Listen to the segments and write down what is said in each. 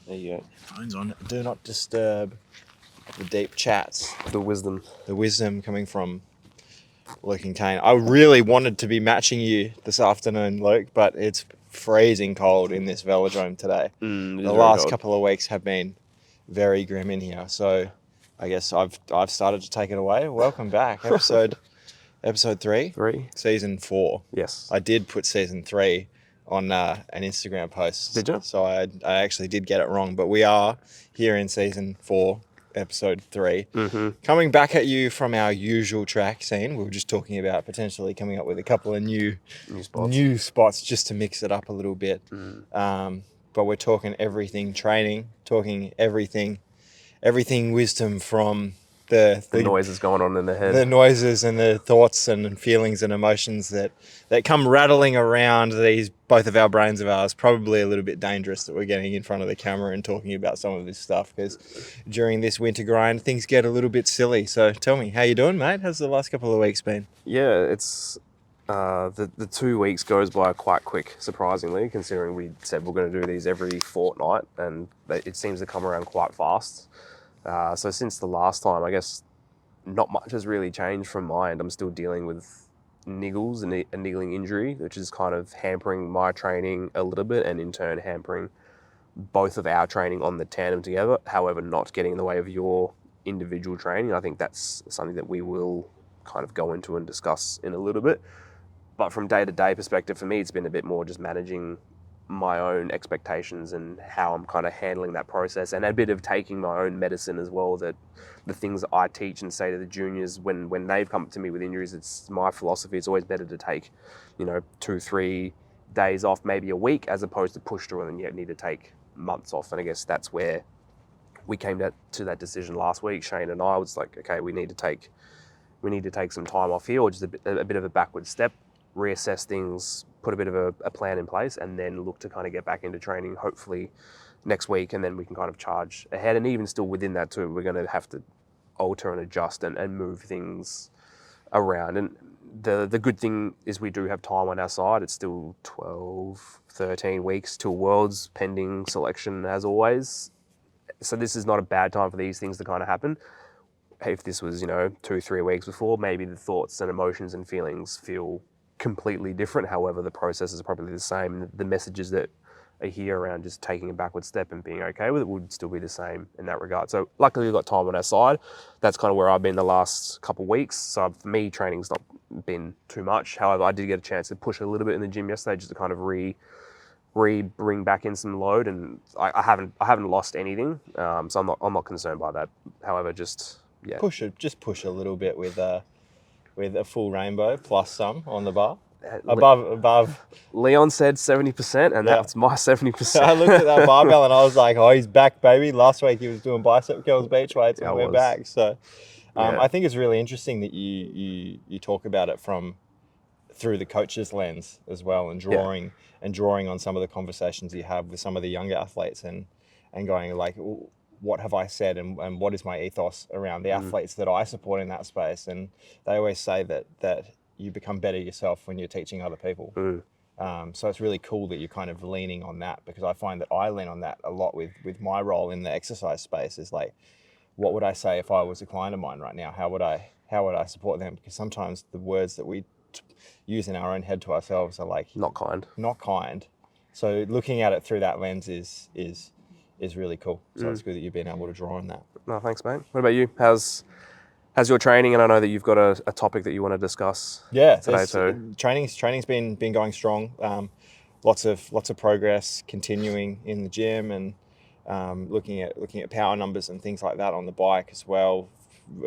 There you go. Phone's on. Do not disturb the deep chats. The wisdom. The wisdom coming from Luke and Kane. I really wanted to be matching you this afternoon, Luke, but it's freezing cold in this velodrome today. The last couple of weeks have been very grim in here, so I guess I've started to take it away. Welcome back, episode 3, season 4. Yes, I did put season 3 on an Instagram post. Did you? So I actually did get it wrong, but we are here in season 4, episode 3. Coming back at you from our usual track scene. We were just talking about potentially coming up with a couple of new spots just to mix it up a little bit. But we're talking everything training, talking everything wisdom from the noises going on in the head. The noises and the thoughts and feelings and emotions that come rattling around both of our brains of ours. Probably a little bit dangerous that we're getting in front of the camera and talking about some of this stuff, because during this winter grind, things get a little bit silly. So tell me, how you doing, mate? How's the last couple of weeks been? Yeah, it's the 2 weeks goes by quite quick, surprisingly, considering we said we're going to do these every fortnight, and it seems to come around quite fast. So since the last time, I guess not much has really changed from my end. I'm still dealing with niggles and a niggling injury, which is kind of hampering my training a little bit, and in turn hampering both of our training on the tandem together. However, not getting in the way of your individual training. I think that's something that we will kind of go into and discuss in a little bit. But from day-to-day perspective, for me, it's been a bit more just managing my own expectations and how I'm kind of handling that process, and a bit of taking my own medicine as well. That the things that I teach and say to the juniors when they've come to me with injuries, it's my philosophy. It's always better to take, 2-3 days off, maybe a week, as opposed to push through and then you need to take months off. And I guess that's where we came to that decision last week. Shane and I was like, okay, we need to take some time off here, or just a bit of a backward step, reassess things, put a bit of a plan in place, and then look to kind of get back into training hopefully next week, and then we can kind of charge ahead. And even still within that too, we're going to have to alter and adjust and move things around. And the good thing is we do have time on our side. It's still 12-13 weeks till Worlds, pending selection as always. So this is not a bad time for these things to kind of happen. If this was 2-3 weeks before, maybe the thoughts and emotions and feelings feel completely different. However, the process is probably the same. The messages that are here around just taking a backward step and being okay with it would still be the same in that regard. So luckily we've got time on our side. That's kind of where I've been the last couple of weeks. So for me, training's not been too much. However, I did get a chance to push a little bit in the gym yesterday just to kind of bring back in some load, and I haven't lost anything. So I'm not concerned by that. However, just push a little bit with a full rainbow plus some on the bar. Above. Leon said 70%, and that's my 70%. I looked at that barbell and I was like, oh, he's back, baby. Last week he was doing bicep curls, beach weights, and we're back. So I think it's really interesting that you talk about it through the coach's lens as well, and drawing on some of the conversations you have with some of the younger athletes, and going like, what have I said, and what is my ethos around the athletes that I support in that space. And they always say that you become better yourself when you're teaching other people. So it's really cool that you're kind of leaning on that, because I find that I lean on that a lot with my role in the exercise space. Is like, what would I say if I was a client of mine right now? How would I support them? Because sometimes the words that we use in our own head to ourselves are like not kind. So looking at it through that lens is really cool. So it's good that you've been able to draw on that. No, thanks, mate. What about you? How's your training? And I know that you've got a topic that you want to discuss. Today too. Training's been going strong. Lots of progress continuing in the gym, and looking at power numbers and things like that on the bike as well.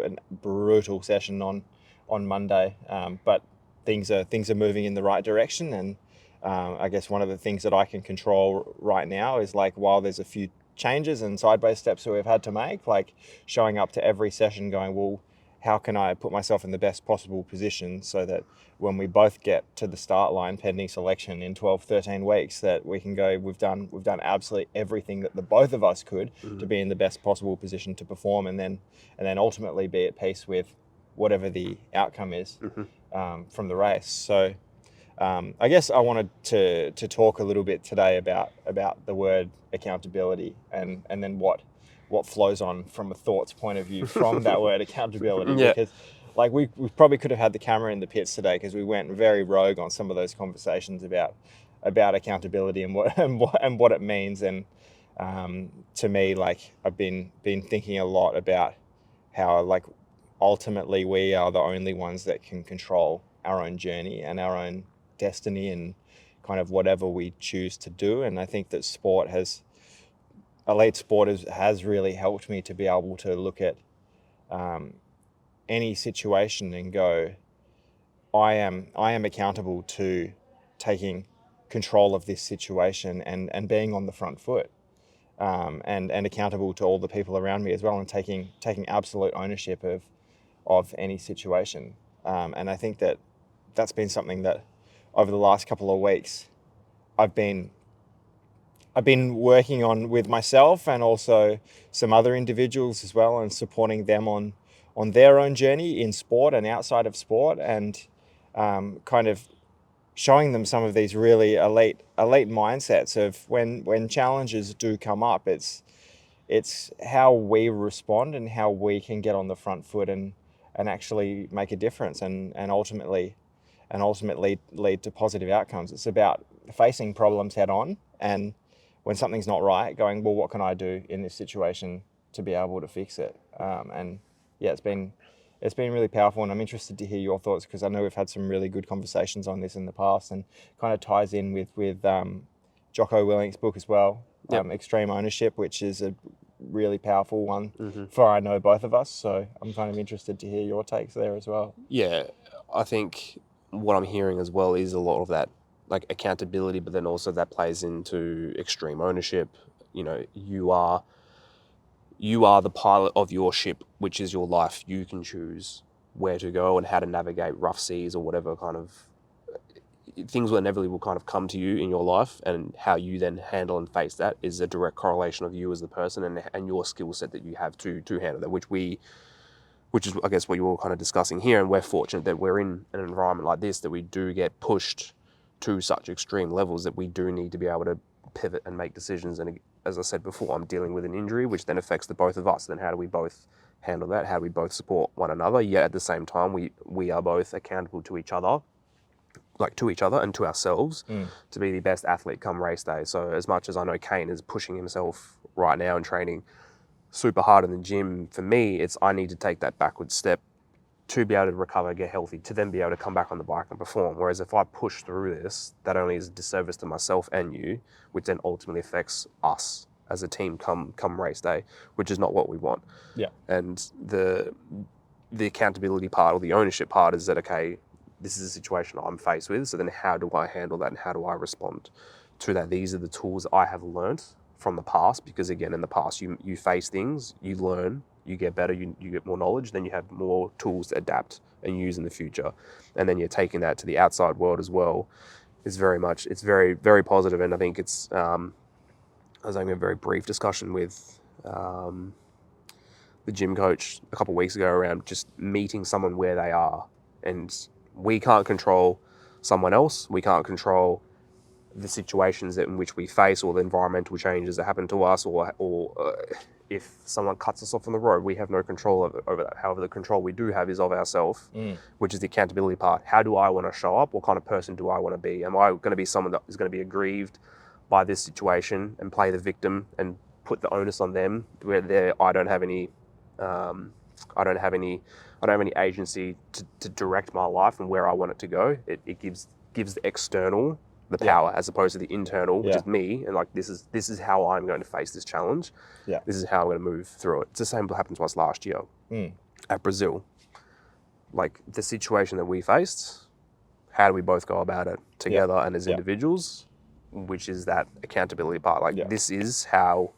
A brutal session on Monday, but things are moving in the right direction. And I guess one of the things that I can control right now is, like, while there's a few changes and sideways steps that we've had to make, like showing up to every session going, well, how can I put myself in the best possible position so that when we both get to the start line pending selection in 12-13 weeks, that we can go, we've done absolutely everything that the both of us could to be in the best possible position to perform, and then ultimately be at peace with whatever the outcome is from the race. So I guess I wanted to talk a little bit today about the word accountability and then what flows on from a thoughts point of view from that word accountability. Yeah. Because like we probably could have had the camera in the pits today because we went very rogue on some of those conversations about accountability and what it means. And to me, like I've been thinking a lot about how like ultimately we are the only ones that can control our own journey and our own destiny and kind of whatever we choose to do. And I think that elite sport has really helped me to be able to look at any situation and go, I am accountable to taking control of this situation and being on the front foot, and accountable to all the people around me as well, and taking absolute ownership of any situation. And I think that that's been something that over the last couple of weeks I've been working on with myself and also some other individuals as well, and supporting them on their own journey in sport and outside of sport, and kind of showing them some of these really elite mindsets of when challenges do come up, it's how we respond and how we can get on the front foot and actually make a difference and ultimately lead to positive outcomes. It's about facing problems head on, and when something's not right, going, well, what can I do in this situation to be able to fix it? And yeah, it's been really powerful, and I'm interested to hear your thoughts because I know we've had some really good conversations on this in the past, and kind of ties in with Jocko Willink's book as well, Extreme Ownership, which is a really powerful one for I know both of us. So I'm kind of interested to hear your takes there as well. Yeah, I think what I'm hearing as well is a lot of that like accountability, but then also that plays into extreme ownership. You know, you are the pilot of your ship, which is your life. You can choose where to go and how to navigate rough seas or whatever kind of things will inevitably kind of come to you in your life, and how you then handle and face that is a direct correlation of you as the person and your skill set that you have to handle that, which is, I guess, what you were kind of discussing here. And we're fortunate that we're in an environment like this, that we do get pushed to such extreme levels that we do need to be able to pivot and make decisions. And as I said before, I'm dealing with an injury, which then affects the both of us. Then how do we both handle that? How do we both support one another? Yet at the same time, we are both accountable to each other, like to each other and to ourselves, to be the best athlete come race day. So as much as I know Kane is pushing himself right now and training super hard in the gym, for me, it's I need to take that backward step to be able to recover, get healthy, to then be able to come back on the bike and perform. Whereas if I push through this, that only is a disservice to myself and you, which then ultimately affects us as a team come race day, which is not what we want. Yeah. And the accountability part or the ownership part is that, okay, this is a situation I'm faced with, so then how do I handle that and how do I respond to that? These are the tools I have learned from the past, because again, in the past, you face things, you learn, you get better, you get more knowledge, then you have more tools to adapt and use in the future. And then you're taking that to the outside world as well. It's very, very positive. And I think it's, I was having a very brief discussion with the gym coach a couple of weeks ago around just meeting someone where they are. And we can't control someone else. We can't control the situations in which we face or the environmental changes that happen to us, or if someone cuts us off on the road, we have no control over that. However, the control we do have is of ourselves, which is the accountability part. How do I want to show up? What kind of person do I want to be? Am I going to be someone that is going to be aggrieved by this situation and play the victim and put the onus on them, where I don't have any agency to direct my life and where I want it to go? It gives the external the power, as opposed to the internal, which is me, and like this is how I'm going to face this challenge. Yeah. This is how I'm going to move through it. It's the same that happened to us last year at Brazil. Like the situation that we faced, how do we both go about it together and as individuals, which is that accountability part. Like this is how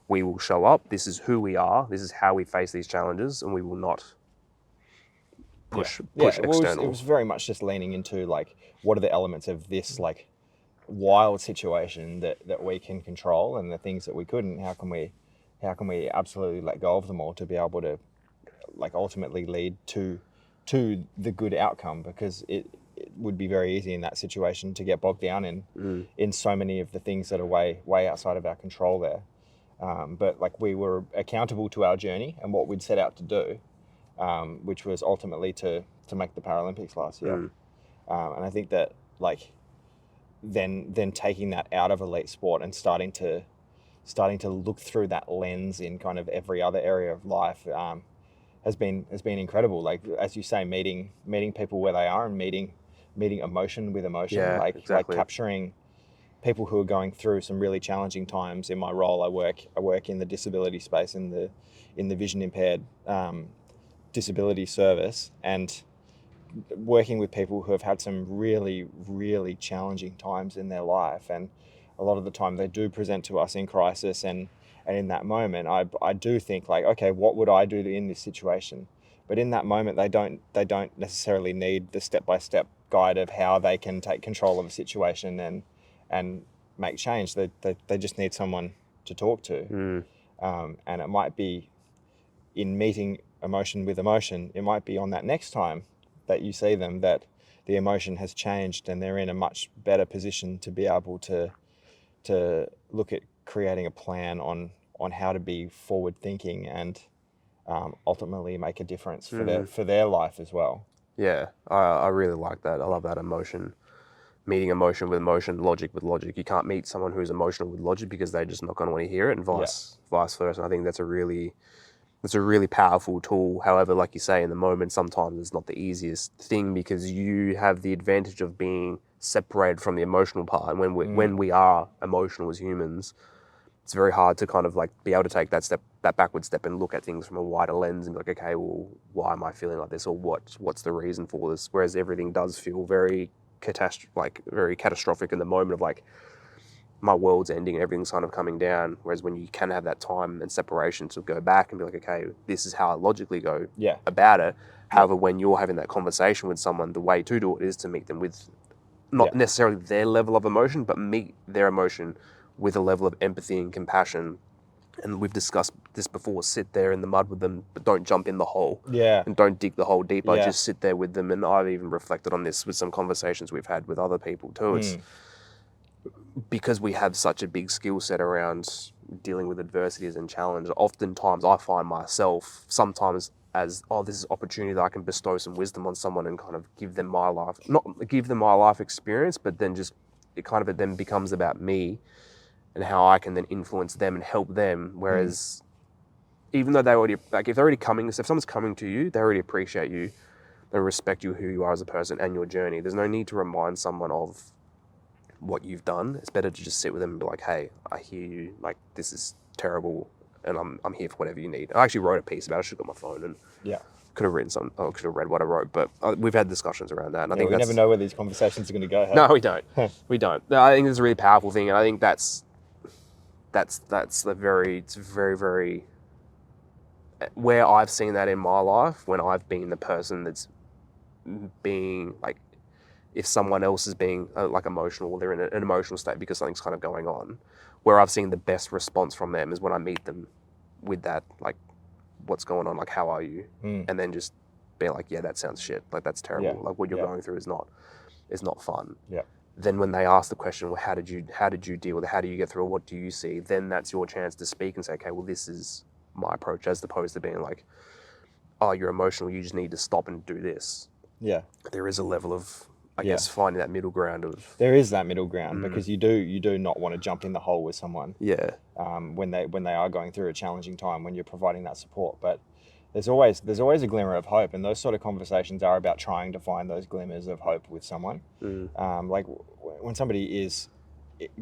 we will show up. This is who we are. This is how we face these challenges, and we will not push external. It was very much just leaning into like, what are the elements of this like wild situation that we can control, and the things that we couldn't, how can we absolutely let go of them all to be able to like ultimately lead to the good outcome? Because it would be very easy in that situation to get bogged down in so many of the things that are way outside of our control there. But like we were accountable to our journey and what we'd set out to do, which was ultimately to make the Paralympics last year. And I think that like then taking that out of elite sport and starting to look through that lens in kind of every other area of life has been incredible. Like as you say, meeting people where they are and meeting emotion with emotion. Yeah, like exactly. capturing people who are going through some really challenging times. In my role, I work in the disability space in the vision impaired disability service, and working with people who have had some really, really challenging times in their life. And a lot of the time they do present to us in crisis, and in that moment I do think like, okay, what would I do in this situation? But in that moment they don't necessarily need the step-by-step guide of how they can take control of a situation and make change. They just need someone to talk to. And it might be in meeting emotion with emotion, it might be on that next time that you see them that the emotion has changed and they're in a much better position to be able to look at creating a plan on how to be forward thinking and ultimately make a difference for their life as well. Yeah, I really like that. I love that emotion. Meeting emotion with emotion, logic with logic. You can't meet someone who's emotional with logic because they're just not going to want to hear it, and vice versa. And I think that's a really powerful tool. However, like you say, in the moment, sometimes it's not the easiest thing because you have the advantage of being separated from the emotional part. And when we are emotional as humans, it's very hard to kind of like be able to take that backward step and look at things from a wider lens and be like, okay, well, why am I feeling like this, or what's the reason for this? Whereas everything does feel very catastrophic in the moment of like, my world's ending and everything's kind of coming down. Whereas when you can have that time and separation to go back and be like, okay, this is how I logically go about it. However, when you're having that conversation with someone, the way to do it is to meet them with not necessarily their level of emotion, but meet their emotion with a level of empathy and compassion. And we've discussed this before, sit there in the mud with them, but don't jump in the hole. Yeah. And don't dig the hole deeper. Just sit there with them. And I've even reflected on this with some conversations we've had with other people too. It's because we have such a big skill set around dealing with adversities and challenge. Oftentimes I find myself sometimes as, this is opportunity that I can bestow some wisdom on someone and kind of give them my life, not give them my life experience, but then it then becomes about me and how I can then influence them and help them. Whereas even though if someone's coming to you, they already appreciate you, they respect you, who you are as a person and your journey. There's no need to remind someone of what you've done. It's better to just sit with them and be like, hey, I hear you, like this is terrible and I'm here for whatever you need. I actually wrote a piece about it. I should have got my phone and could have read what I wrote, but we've had discussions around that. And I think we never know where these conversations are going to go. Hey? No, we don't. We don't. No, I think it's a really powerful thing, and I think it's very, very, where I've seen that in my life when I've been the person that's being like, if someone else is being like emotional, or they're in an emotional state because something's kind of going on, where I've seen the best response from them is when I meet them with that, like, what's going on, like, how are you? And then just be like, yeah, that sounds shit. Like, that's terrible. Like, what you're going through is not fun. Yeah. Then when they ask the question, well, how did you deal with it? How do you get through it? What do you see? Then that's your chance to speak and say, okay, well, this is my approach, as opposed to being like, oh, you're emotional, you just need to stop and do this. Yeah. There is a level of, I guess, finding that middle ground of... There is that middle ground because you do not want to jump in the hole with someone. Yeah. When they are going through a challenging time, when you're providing that support. But there's always a glimmer of hope, and those sort of conversations are about trying to find those glimmers of hope with someone. Like when somebody is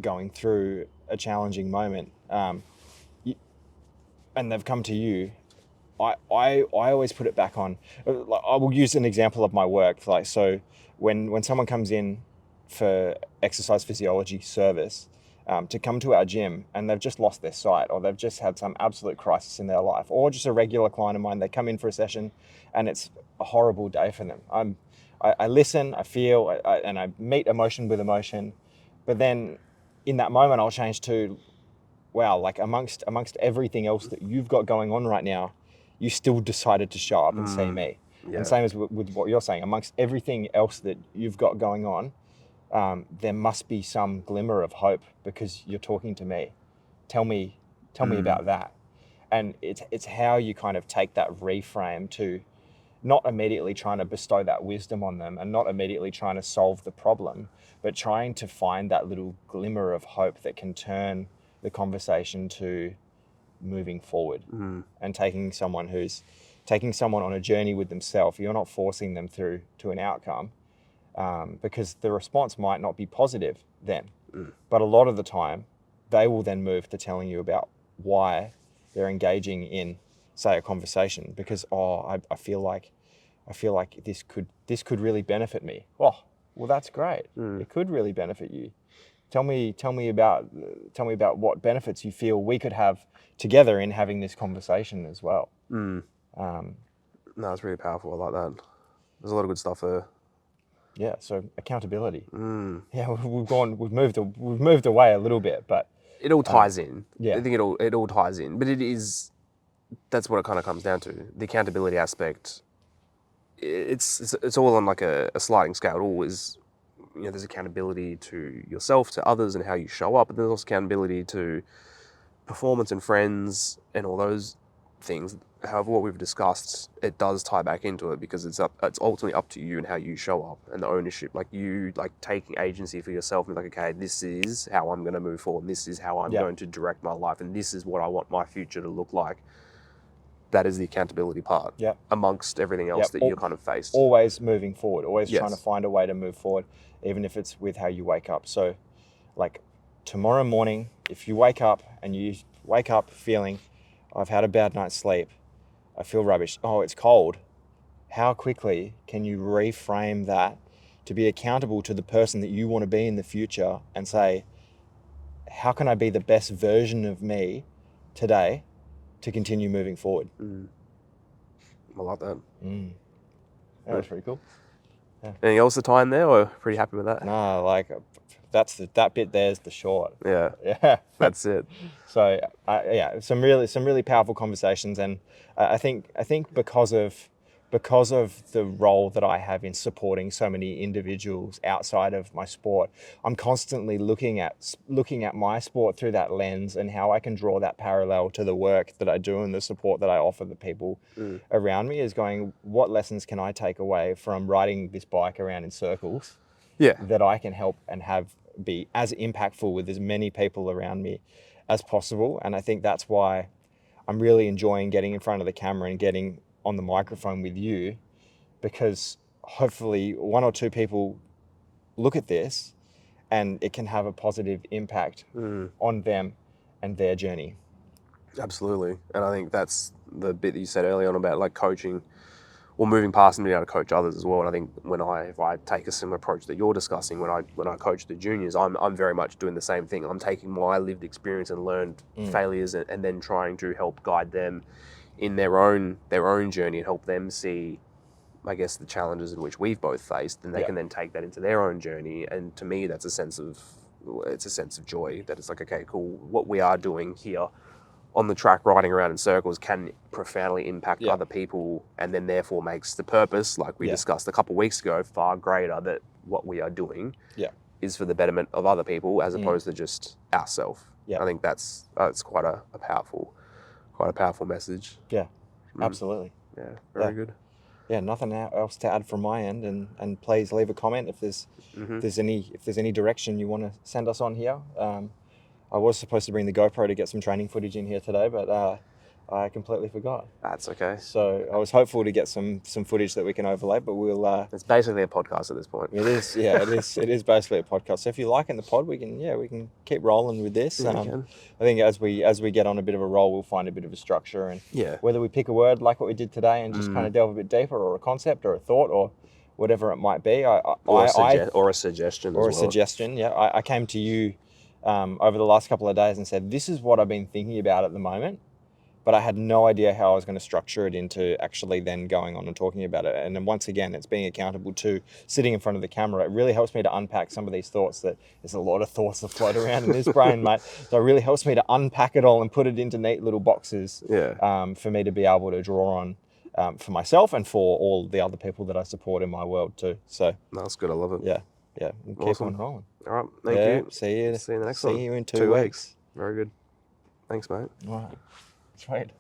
going through a challenging moment, and they've come to you, I always put it back on. I will use an example of my work. Like, so when someone comes in for exercise physiology service, to come to our gym and they've just lost their sight, or they've just had some absolute crisis in their life, or just a regular client of mine, they come in for a session and it's a horrible day for them. I listen, I feel, and I meet emotion with emotion, but then in that moment I'll change to, wow, like amongst everything else that you've got going on right now, you still decided to show up and see me. And same as with what you're saying, amongst everything else that you've got going on, there must be some glimmer of hope because you're talking to me. Tell me about that. And it's how you kind of take that reframe to not immediately trying to bestow that wisdom on them and not immediately trying to solve the problem, but trying to find that little glimmer of hope that can turn the conversation to moving forward and taking someone on a journey with themselves. You're not forcing them through to an outcome because the response might not be positive then. But a lot of the time, they will then move to telling you about why they're engaging in, say, a conversation because I feel like this could really benefit me. Oh, well, that's great. It could really benefit you. Tell me about what benefits you feel we could have together in having this conversation as well. No, it's really powerful. I like that. There's a lot of good stuff there. Yeah. So accountability. Yeah, we've moved away a little bit, but it all ties in. Yeah. I think it all ties in, but that's what it kind of comes down to. The accountability aspect. It's all on like a sliding scale. It always, there's accountability to yourself, to others, and how you show up, and there's also accountability to performance and friends and all those things. However, what we've discussed, it does tie back into it because it's ultimately up to you and how you show up and the ownership, like you taking agency for yourself and like, okay, this is how I'm going to move forward. This is how I'm going to direct my life, and this is what I want my future to look like. That is the accountability part amongst everything else that you're kind of faced. Always moving forward, always trying to find a way to move forward, even if it's with how you wake up. So like tomorrow morning, if you wake up feeling, I've had a bad night's sleep, I feel rubbish, oh, it's cold. How quickly can you reframe that to be accountable to the person that you want to be in the future and say, how can I be the best version of me today to continue moving forward? I like that. That's pretty cool. Yeah. Anything else to tie in there, or pretty happy with that? No, like that bit there's the short. Yeah. That's it. So some really powerful conversations, and I think because of the role that I have in supporting so many individuals outside of my sport, I'm constantly looking at my sport through that lens and how I can draw that parallel to the work that I do and the support that I offer the people around me, is going, what lessons can I take away from riding this bike around in circles that I can help and have be as impactful with as many people around me as possible. And I think that's why I'm really enjoying getting in front of the camera and getting on the microphone with you, because hopefully one or two people look at this and it can have a positive impact on them and their journey. Absolutely. And I think that's the bit that you said early on about like coaching or moving past and being able to coach others as well. And I think if I take a similar approach that you're discussing, when I coach the juniors, I'm very much doing the same thing. I'm taking my lived experience and learned failures and then trying to help guide them in their own journey and help them see, I guess, the challenges in which we've both faced, and they can then take that into their own journey. And to me, that's a sense of joy, that it's like, okay, cool, what we are doing here on the track, riding around in circles, can profoundly impact other people, and then therefore makes the purpose, like we discussed a couple of weeks ago, far greater, that what we are doing is for the betterment of other people as opposed to just ourselves. I think that's quite a powerful message. Yeah, absolutely. Yeah, very good. Yeah, nothing else to add from my end, and please leave a comment if there's any direction you want to send us on here. I was supposed to bring the GoPro to get some training footage in here today, but I completely forgot. That's okay. So I was hopeful to get some footage that we can overlay, but we'll... It's basically a podcast at this point. It is, yeah, it is basically a podcast. So if you're liking the pod, we can keep rolling with this. I think as we get on a bit of a roll, we'll find a bit of a structure, and whether we pick a word like what we did today and just kind of delve a bit deeper, or a concept or a thought or whatever it might be. Or a suggestion. I came to you over the last couple of days and said, this is what I've been thinking about at the moment, but I had no idea how I was going to structure it into actually then going on and talking about it. And then once again, it's being accountable to sitting in front of the camera. It really helps me to unpack some of these thoughts, that there's a lot of thoughts that float around in this brain, mate. So it really helps me to unpack it all and put it into neat little boxes for me to be able to draw on for myself and for all the other people that I support in my world too. So No, that's good. I love it. yeah, we'll keep Awesome. on rolling. All right. Thank you. See you. See you in the next one. See you in 2 weeks. Very good. Thanks, mate. All right. Sweet.